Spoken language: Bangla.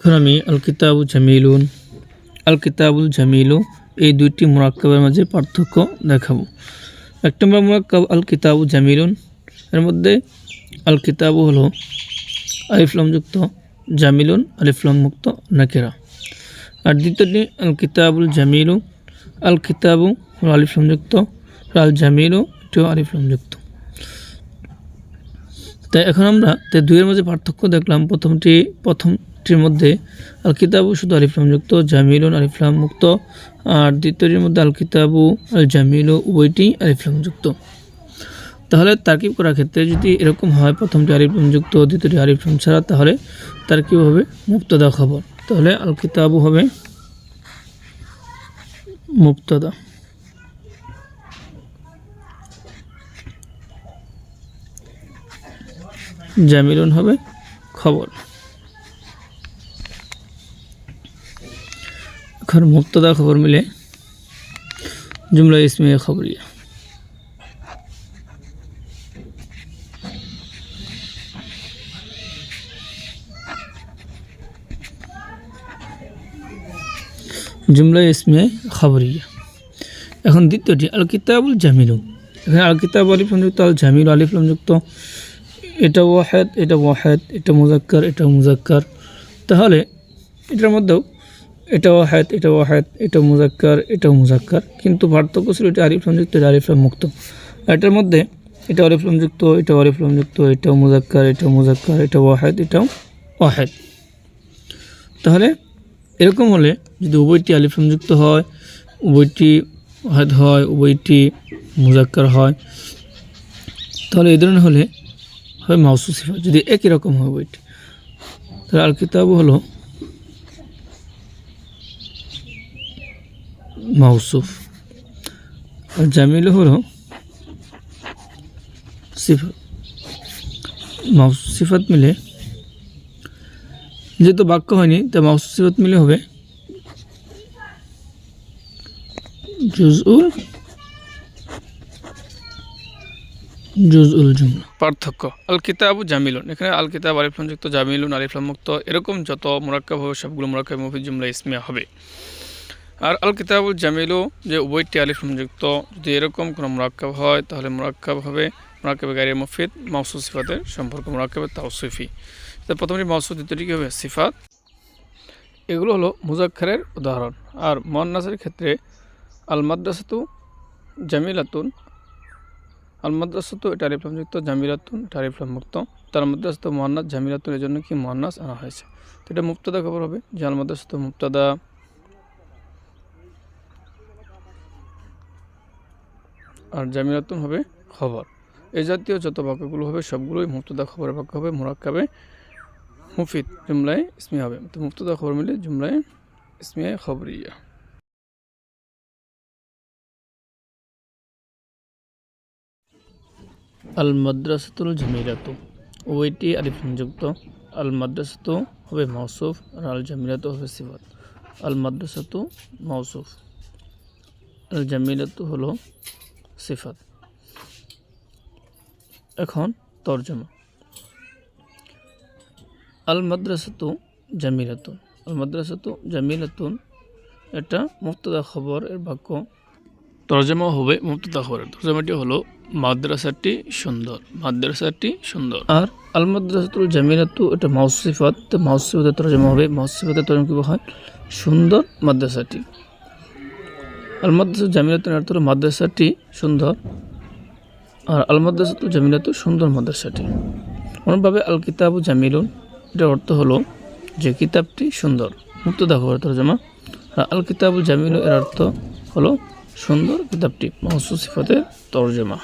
এখন আমি আল কিতাবু জামিলুন, আল কিতাবুল জামিলু এই দুইটি মুরাক্কাবের মাঝে পার্থক্য দেখাবো। এক নম্বর মুরাক্কাব আল কিতাবু জামিলুন, এর মধ্যে আল কিতাবু হলো আলিফ লাম যুক্ত, জামিলুন আলিফ লাম মুক্ত নাকিরা। আর দ্বিতীয়টি আল কিতাবুল জামিলু, আল কিতাবু হলো আলিফ লাম যুক্ত, আল জামিলু এটিও আলিফ লাম যুক্ত। তাই এখন আমরা দুইয়ের মাঝে পার্থক্য দেখলাম। প্রথমটির মধ্যে আল কিতাবু শুধু আলিফ লাম যুক্ত, জামিলুন আলিফ লাম মুক্ত। আর দ্বিতীয়টির মধ্যে আল কিতাবু আল জামিলু উভয়টি আলিফ লাম যুক্ত। তাহলে তারকিব করার ক্ষেত্রে যদি এরকম হয়, প্রথমটি আলিফ লাম যুক্ত, দ্বিতীয়টি আলিফ লাম ছাড়া, তাহলে তারকিব হবে মুবতাদা খবর। তাহলে আল কিতাবু হবে মুবতাদা, জামিলুন হবে খবর। এখন মুবতাদা খবর মিলে জুমলা ইসমিয়া খবরিয়া। জুমলা ইসমিয়া খবরিয়া। এখন দ্বিতীয়টি আল কিতাবুল জামিলু, এখানে আল কিতাব আলিফ লাম যুক্ত, আল জামিলু আলিফ লাম যুক্ত। এটা ওয়াহেদ, এটা ওয়াহেদ, এটা মুজাক্কার, এটা মুজাক্কার। তাহলে এটার মধ্যেও এটা ওয়াহেদ, এটা ওয়াহেদ, এটা মুজাক্কার, এটা মুজাক্কার, কিন্তু পার্থক্য ছিল এটা আলিফ লাম যুক্ত, এটা আলিফ লাম মুক্ত। এটার মধ্যে এটা আলিফ লাম যুক্ত, এটা আলিফ লাম যুক্ত, এটাও মুজাক্কার, এটা মুজাক্কার, এটা ওয়াহেদ, এটাও ওয়াহেদ। তাহলে এরকম হলে যদি উভয়টি আলিফ লাম যুক্ত হয়, উভয়টি ওয়াহেদ হয়, উভয়টি মুজাক্কার হয়, তাহলে এই ধরনের হলে হয় মাউসুফ সিফাত। যদি একই রকম হয় বইটি, তাহলে আল কিতাবু হলো মাউসুফ, আর জামিলু হলো সিফাত। মাউসুফ সিফাত মিলে, যেহেতু বাক্য হয়নি তাই মাউসুফ সিফাত মিলে হবে জুজউল জুমলা। পার্থক্য আল কিতাবু জামিলুন, এখানে আল কিতাব আলিফ লাম যুক্ত, জামিলুন আলিফ লাম মুক্ত। এরকম যত মুরাক্কাব হবে সবগুলো মুরাক্কাব মুফিদ জুমলা ইসমিয়া হবে। আর আল কিতাবুল জামিলু যে উভয়টি আলিফ লাম যুক্ত, যদি এরকম কোনো মুরাক্কাব হয় তাহলে মুরাক্কাব হবে মুরাক্কাবে গায়রে মুফিদ মাউসুফ সিফাতের সম্পর্ক, মুরাক্কাবে তাওসিফি। প্রথমটি মাউসুফ, দ্বিতীয়টি হবে সিফাত। এগুলো হলো মুজাক্কারের উদাহরণ। আর মুয়ান্নাসের ক্ষেত্রে আল মাদ্রাসাতু জামিলাতুন, আল মাদ্রাসাতু এটা আলিফ লাম যুক্ত, জামিলাতুন এটা আলিফ লাম মুক্ত। তার মাদ্রাসাতু মুয়ান্নাস, জামিলাতুন এর জন্য কি মুয়ান্নাস আনা হয়েছে। তো এটা মুবতাদা খবর হবে, যে আল মাদ্রাসাতু মুবতাদা, আর জামিলাতুন হবে খবর। এই জাতীয় যত বাক্যগুলো হবে সবগুলোই মুবতাদা খবরের বাক্য হবে, মুরাক্কাবে মুফিদ জুমলায় ইসমিয়া হবে। তো মুবতাদা খবর মিলে জুমলায় ইসমিয়া খবরিয়া। আল মাদ্রাসাতুল জামিলাতু উভয়টি আলিফ লাম যুক্ত, আল মাদ্রাসাতু হবে মাউসুফ আর আল জামিলাতু হবে সিফাত। আল মাদ্রাসাতু মাউসুফ, আল জামিলাতু হলো সিফাত। এখন তরজমা আল মাদ্রাসাতু জামিলাতুন, আল মাদ্রাসাতু জামিলাতুন এটা মুবতাদা খবর এর বাক্য, তরজমা হবে মুবতাদা খবরের। তরজমাটি হলো মাদ্রাসাটি সুন্দর, মাদ্রাসাটি সুন্দর। আর আল মাদ্রাসাতুল জামিলাতু এটা মাউসুফ সিফাত, তো মাউসুফ সিফাতের তরজমা হবে, মাউসুফ সিফাতের তরজমা কি হয় সুন্দর মাদ্রাসাটি। আল মাদ্রাসাতুল জামিলাতুন এর অর্থ হলো মাদ্রাসাটি সুন্দর, আর আল মাদ্রাসাতুল জামিলাতু সুন্দর মাদ্রাসাটি। অনুরূপভাবে আল কিতাবু জামিলুন এটার অর্থ হলো যে কিতাবটি সুন্দর, মুবতাদা খবরের তরজমা। আর আল কিতাবুল জামিলু এর অর্থ হলো সুন্দর কিতাবটি, মাউসুফ সিফাতের তরজমা।